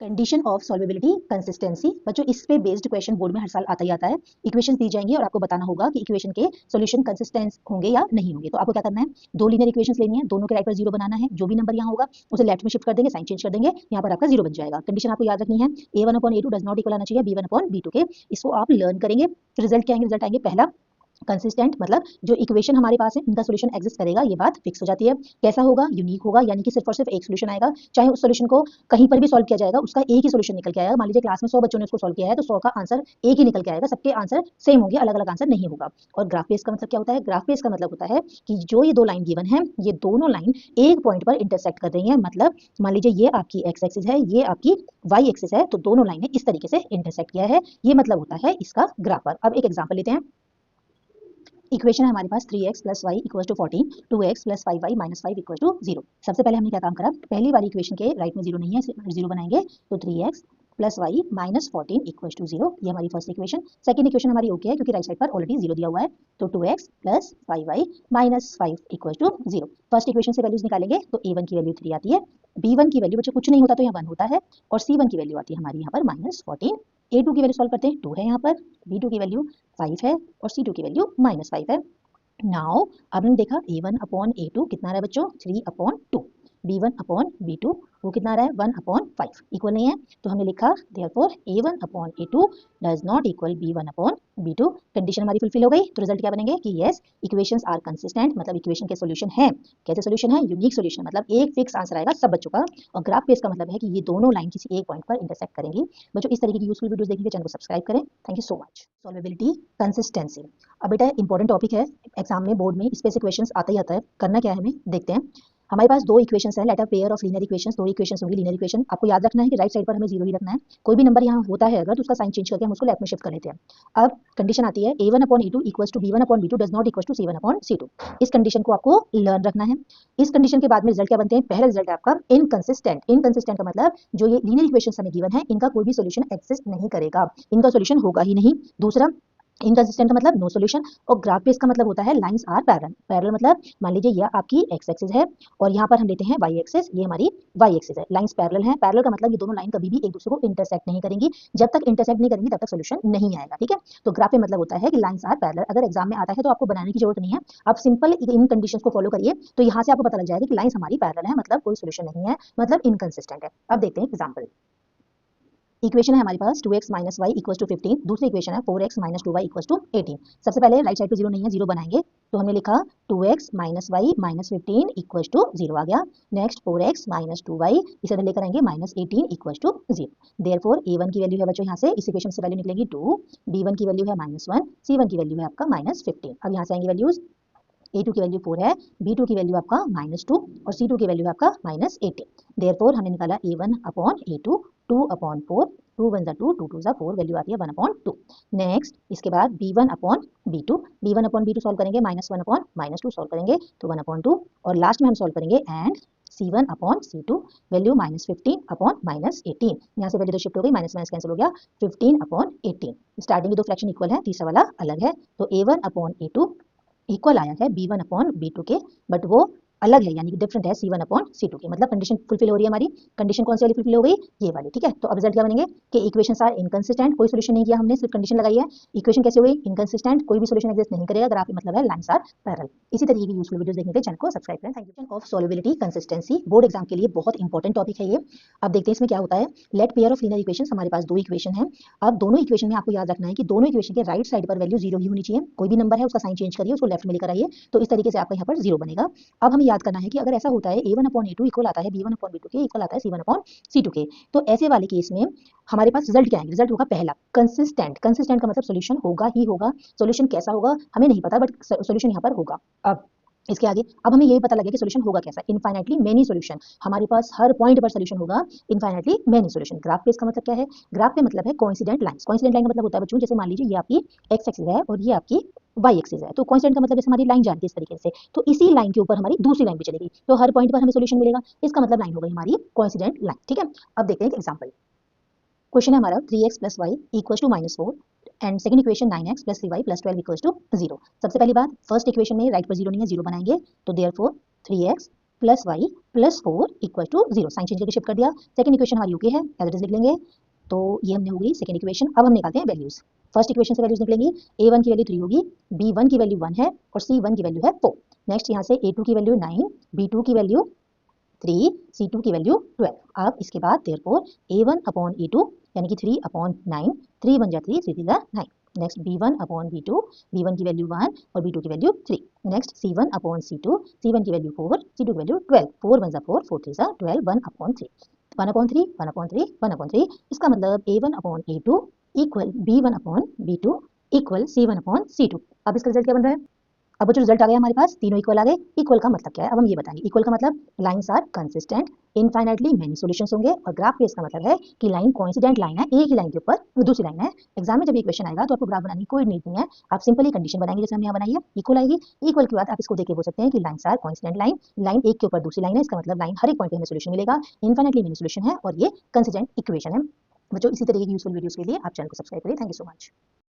Condition of solubility consistency. बच्चों इस पे बेस्ड क्वेश्चन बोर्ड में हर साल आता ही आता है। इक्वेशन दी जाएंगी और आपको बताना होगा कि इक्वेशन के सॉल्यूशन कंसिस्टेंट होंगे या नहीं होंगे। तो आपको क्या करना है, दो लीनियर इक्वेशंस लेनी है, दोनों के राइट पर जीरो बनाना है। जो भी नंबर यहाँ होगा उसे लेफ्ट में शिफ्ट कर देंगे, साइन चेंज कर देंगे, यहाँ पर आपका जीरो बन जाएगा। कंडीशन आपको याद रखनी है, a1/a2 डज नॉट इक्वल आना चाहिए b1/b2 के। इसको आप लर्न करेंगे, फिर रिजल्ट क्या आएंगे, रिजल्ट आएंगे पहला कंसिस्टेंट, मतलब जो इक्वेशन हमारे पास है इनका सॉल्यूशन एग्जिस्ट करेगा, ये बात फिक्स हो जाती है। कैसा होगा, यूनिक होगा, यानी कि सिर्फ और सिर्फ एक सॉल्यूशन आएगा। चाहे उस सॉल्यूशन को कहीं पर भी सॉल्व किया जाएगा, उसका एक ही सॉल्यूशन निकल के आएगा। मान लीजिए क्लास में 100 बच्चों ने उसको सॉल्व किया है तो 100 का आंसर एक ही निकल के आएगा, सबके आंसर सेम होंगे, अलग अलग आंसर नहीं होगा। और ग्राफ बेस का मतलब क्या होता है, ग्राफ बेस का मतलब होता है कि जो ये दो लाइन गिवन है, ये दोनों लाइन एक पॉइंट पर इंटरसेक्ट कर रही है। मतलब मान लीजिए ये आपकी एक्स एक्सिस है, ये आपकी वाई एक्सिस है, तो दोनों लाइनें इस तरीके से इंटरसेक्ट किया है, ये मतलब होता है इसका ग्राफ। अब एक एग्जांपल लेते हैं। इक्वेशन है हमारे पास 3x plus y equal to 14, 2x plus 5y minus 5 equal to 0। सबसे पहले हमने क्या काम करा, पहली वाली इक्वेशन के राइट में जीरो नहीं है, इसलिए जीरो बनाएंगे। तो 3x plus y minus 14 equal to 0, ये हमारी फर्स्ट इक्वेशन। सेकंड इक्वेशन हमारी ओके है क्योंकि राइट साइड पर ऑलरेडी जीरो दिया हुआ है। तो 2x plus 5y minus 5 equal to 0। First equation से वैल्यूज निकालेंगे तो a1 की वैल्यू 3 आती है, b1 की वैल्यू बच्चों कुछ नहीं होता तो यहाँ 1 होता है, और c1 की वैल्यू आती है हमारी यहाँ पर माइनस 14। a2 की वैल्यू सॉल्व करते हैं, 2 है यहाँ पर, b2 की वैल्यू 5 है और c2 की वैल्यू माइनस 5 है। नाउ अब हमने देखा a1/a2 कितना आ रहा है बच्चों, 3/2। b1/b2 वो कितना आ रहा है, 1/5। इक्वल नहीं है तो हमने लिखा therefore a1/a2 does not equal b1/b2। Condition हमारी फुलफिल हो गई, तो रिजल्ट क्या बनेंगे कि यस इक्वेशंस आर कंसिस्टेंट, मतलब इक्वेशन के सॉल्यूशन है। कैसे सॉल्यूशन है, यूनिक सॉल्यूशन, मतलब एक फिक्स आंसर आएगा सब बच्चों का। और ग्राफ बेस का मतलब है कि ये दोनों लाइन किसी एक पॉइंट पर इंटरसेक्ट करेंगी। बच्चों इस तरीके की यूजफुल वीडियोस देखने के चैनल को सब्सक्राइब करें। Thank you so much. Solubility consistency, अब बेटा इंपॉर्टेंट टॉपिक है, एग्जाम में बोर्ड में इस पे से क्वेश्चंस आता ही आता है। करना क्या है हमें, देखते हैं। हमारे पास दो इक्वेशंस हैं, let a pair of linear equations, दो इक्वेशंस होंगी लीनियर इक्वेशन। आपको याद रखना है कि राइट साइड पर हमें जीरो ही रखना है। कोई भी नंबर यहाँ होता है अगर तो उसका साइन चेंज करके हम उसको लेफ्ट में शिफ्ट कर लेते हैं। अब कंडीशन आती है a1/a2 equals to b1/b2 does not equal to c1/c2। इस कंडीशन को आपको लर्न रखना है। इस कंडीशन के बाद में रिजल्ट क्या बनते हैं, पहला रिजल्ट है आपका इनकंसिस्टेंट। इनकंसिस्टेंट का मतलब जो ये लीनियर इक्वेशंस हमें गिवन है इनका कोई भी सॉल्यूशन एग्जिस्ट नहीं करेगा, इनका सॉल्यूशन होगा ही नहीं। दूसरा इनकंसिस्टेंट का मतलब नो सॉल्यूशन। और ग्राफ बेस का मतलब होता है लाइंस आर पैरेलल। पैरेलल मतलब मान लीजिए ये आपकी एक्स एक्सिस है और यहाँ पर हम लेते हैं वाई एक्सिस, ये हमारी वाई एक्सिस है, लाइंस पैरेलल हैं। पैरेलल का मतलब ये दोनों लाइन कभी भी एक दूसरे को इंटरसेक्ट नहीं करेंगी, जब तक इंटरसेक्ट नहीं करेंगी तब तक सॉल्यूशन नहीं आएगा, ठीक है। तो ग्राफ पे मतलब होता है कि लाइंस आर पैरेलल। अगर एग्जाम में आता है तो आपको बनाने की जरूरत नहीं है, आप सिंपल इन कंडीशंस को फॉलो करिए तो यहाँ से आपको पता लग जाएगा कि लाइंस हमारी पैरेलल है, मतलब कोई सॉल्यूशन नहीं है, मतलब इनकंसिस्टेंट है। अब देखते हैं एग्जाम्पल। इक्वेशन है हमारे पास 2x minus y equal to 15। दूसरी इक्वेशन है 4x minus 2y equal to 18। सबसे पहले राइट साइड पे जीरो नहीं है, जीरो बनाएंगे तो हमने लिखा 2x minus y minus 15 equal to 0 आ गया। नेक्स्ट 4x माइनस 2y, इसे इधर लेकर आएंगे minus 18 equal to 0। Therefore a1 की वैल्यू है बच्चों यहाँ से इस इक्वेशन से वैल्यू निकलेगी 2, b1 की वैल्यू है -1, c1 की वैल्यू है आपका -15। अब यहाँ से आएंगे वैल्यूज, a2 की वैल्यू 4 है, b2 की वैल्यू आपका -2 और c2 की वैल्यू है आपका -18। देयरफॉर हमने निकाला a1/a2 2/4, 2 1 2, 2 2 4, वैल्यू आती है 1/2। नेक्स्ट इसके बाद b1/b2, b1/b2 सॉल्व करेंगे, -1/-2 सॉल्व करेंगे तो 1/2, और लास्ट में हम सॉल्व करेंगे एंड c1/c2 वैल्यू -15/-18। यहाँ से वैल्यू तो शिफ्ट हो गई, माइनस माइनस कैंसिल हो गया, 15/18। स्टार्टिंग के दो फ्रैक्शन इक्वल है, तीसरा वाला अलग है। तो a1/a2 इक्वल आया है b1/b2 के, बट वो अलग है यानी कि डिफरेंट है c1/c2 के। मतलब कंडीशन फुलफिल हो रही है हमारी। कंडीशन कौन सी वाली फुलफिल हो गई, ये वाली, ठीक है। तो अब रिजल्ट क्या बनेंगे कि इक्वेशंस आर इनकंसिस्टेंट, कोई सॉल्यूशन नहीं किया हमने, सिर्फ कंडीशन लगाई है। इक्वेशन कैसे हो गई, इनकंसिस्टेंट, कोई भी सॉल्यूशन एग्जिस्ट नहीं करेगा। ग्राफ मतलब है लाइंस आर पैरेलल। इसी तरीके की यूजफुल वीडियोस देखने के लिए चैनल को सब्सक्राइब करें। Thank you. Of solubility consistency, board exam के लिए बहुत इंपॉर्टेंट टॉपिक है ये। अब देखते हैं इसमें क्या होता है। Let pair of linear equations, हमारे पास दो इक्वेशन है। अब दोनों इक्वेशन में आपको याद रखना है कि दोनों इक्वेशन के राइट साइड पर वैल्यू जीरो ही होनी चाहिए। कोई भी नंबर है उसका साइन चेंज करिए, उसको लेफ्ट में लेकर आइए, तो इस तरीके से आपका यहाँ पर जीरो बनेगा। अब हमें याद करना है कि अगर ऐसा होता है a1/a2 इक्वल आता है b1/b2 के, इक्वल आता है c1/c2 के, तो ऐसे वाले केस में हमारे पास रिजल्ट क्या आएंगे, रिजल्ट होगा पहला कंसिस्टेंट। कंसिस्टेंट का मतलब सॉल्यूशन होगा ही होगा। सॉल्यूशन कैसा होगा हमें नहीं पता, बट सॉल्यूशन यहाँ पर होगा। अब इसके आगे अब हमें यही पता लगे कि सॉल्यूशन होगा कैसा, इनफाइनाइटली मेनी सॉल्यूशन। हमारे पास हर पॉइंट पर सॉल्यूशन होगा, इनफाइनाइटली मेनी सॉल्यूशन। ग्राफ पे इसका मतलब क्या है, ग्राफ पे मतलब है कोइंसिडेंट लाइंस। कोइंसिडेंट लाइन का मतलब होता है बच्चों, जैसे मान लीजिए ये आपकी एक्स एक्सिस है और ये आपकी वाई एक्सिस है, तो कोइंसिडेंट का मतलब जैसे हमारी लाइन जाती है इस तरीके से, तो इसी लाइन के ऊपर हमारी दूसरी लाइन भी चलेगी, तो हर पॉइंट पर हमें सॉल्यूशन मिलेगा। इसका मतलब लाइन हो गई हमारी कोइंसिडेंट लाइन, ठीक है। अब देखते हैं एक एग्जांपल। क्वेश्चन है हमारा 3x plus y equals to -4 and second equation 9x plus 3y plus 12 equals to 0। सबसे पहली बात, फर्स्ट इक्वेशन में राइट पर जीरो नहीं है, जीरो बनाएंगे तो therefore 3x plus y plus 4 equal to 0, sign change करके शिफ्ट कर दिया। सेकंड इक्वेशन हमारी ओके है, एज इट इज लिख लेंगे। तो ये हमने हो गई सेकंड इक्वेशन। अब हम निकालते हैं वैल्यूज। फर्स्ट इक्वेशन से वैल्यूज निकलेंगी, a1 की वैल्यू 3 होगी, b1 की वैल्यू 1 है और c1 की वैल्यू है 4। नेक्स्ट यहाँ से a2 की वैल्यू 9, b2 की वैल्यू 3, c2 की वैल्यू 12। अब इसके बाद देयरफॉर a1 अपॉन a2 यानी कि 3 अपॉन 9, 3 बन जा 3, 3 3 9। Next b1 upon b2, b1 की वैल्यू 1 और b2 की value 3। Next c1 upon c2, c1 की वैल्यू 4, c2 की वैल्यू 12, 4 बन जा 4, 4 3 12, 1 अपॉन 3, 1 अपॉन 3, 1 अपॉन 3, 1 अपॉन 3। इसका मतलब a1 upon a2 equal b1 upon b2 equal c1 upon c2। अब इसका रिजल्ट क्या बन रहा है? अब वो जो रिजल्ट आ गया हमारे पास, तीनों इक्वल आ गए। इक्वल का मतलब क्या है, अब हम ये बताएंगे। इक्वल का मतलब lines are consistent, infinitely many solutions होंगे, और ग्राफ बेस का मतलब है कि लाइन कोइंसिडेंट लाइन है, एक ही लाइन के ऊपर दूसरी लाइन है। एग्जाम में जब ये क्वेश्चन आएगा तो आपको ग्राफ बनाने की कोई नीड नहीं है, आप सिंपली कंडीशन बनाएंगे जैसे हमने यहाँ बनाई है, इक्वल आएगी। इक्वल के बाद आप इसको देख के बोल सकते हैं कि lines are coincident line, line एक के ऊपर दूसरी लाइन है, इसका मतलब लाइन हर एक पॉइंट पे हमें सोल्यूशन मिलेगा, इनफाइनाइटली मेनी सोल्यूशन है और ये कंसिस्टेंट इक्वेशन है। बच्चों इसी तरह की यूजफुल वीडियोस के लिए आप चैनल को सब्सक्राइब करिए। Thank you so much.